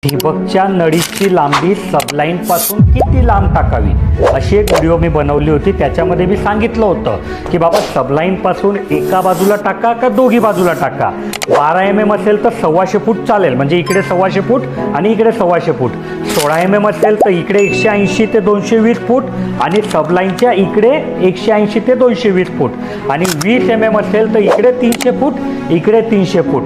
ठिबकच्या नळीची लांबी सबलाईन पासून किती लांब टाकावी अशी एक व्हिडिओ मी बनवली होती। त्याच्यामध्ये मी सांगितलं होतं की बाबा सबलाईन पासून एका बाजूला टाका का दोघी बाजूला टाका। 12 mm असेल तर 125 फूट चालेल, म्हणजे इकडे 125 फूट आणि इकडे 125 फूट। 16 mm असेल तर इकडे 180 ते 220 फूट आणि सबलाईनच्या इकडे 180 ते 220 फूट आणि 20 mm असेल तर इकडे 300 फूट इकडे 300 फूट।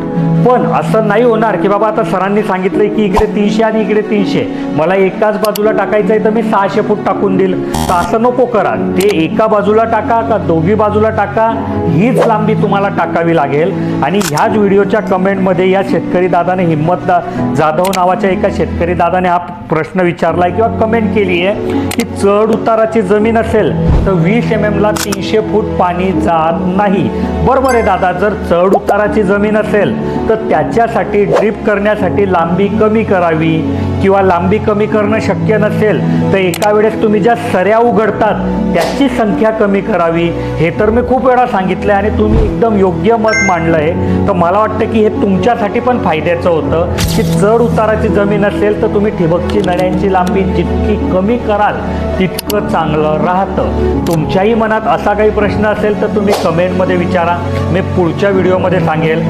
पण असं नाही होणार की बाबा आता सरांनी सांगितलंय की इकडे 300 आणि इकडे 300, मला एकाच बाजूला टाकायचं आहे तर मी 600 फूट टाकून देईल। तर असं नको करा, ते एका बाजूला टाका का दोघी बाजूला टाका, हीच लांबी तुम्हाला टाकावी लागेल। आणि ह्याच व्हिडिओच्या कमेंटमध्ये या शेतकरी दादाने हिम्मत जाधव नावाच्या एका शेतकरी दादाने हा प्रश्न विचारलाय किंवा कमेंट केली आहे की चढ उताराची जमीन असेल तर 20 mm ला 300 फूट पाणी जात नाही। बरोबर आहे दादा, जर चढ उताराची जमीन असेल तर त्याच्यासाठी ड्रिप करण्यासाठी लांबी कमी करावी किंवा लांबी कमी करणं शक्य नसेल तर एका वेळेस तुम्ही ज्या सऱ्या उघडतात त्याची संख्या कमी करावी। हे तर मी खूप वेळा सांगितलं आणि तुम्ही एकदम योग्य मत मांडलं आहे। तर मला वाटतं की हे तुमच्यासाठी पण फायद्याचं होतं की चढ उताराची जमीन असेल तर तुम्ही ठिबकची नळ्यांची लांबी जितकी कमी कराल तितकं चांगलं राहतं। तुमच्याही मनात असा काही प्रश्न असेल तर तुम्ही कमेंटमध्ये विचारा, मी पुढच्या व्हिडिओमध्ये सांगेल।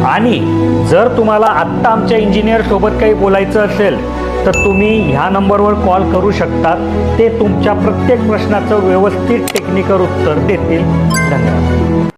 आणि जर तुम्हाला आत्ता आमच्या इंजिनियर सोबत काही बोलायचं असेल तर तुम्ही ह्या नंबरवर कॉल करू शकतात, ते तुमच्या प्रत्येक प्रश्नाचं व्यवस्थित टेक्निकल उत्तर देतील। धन्यवाद।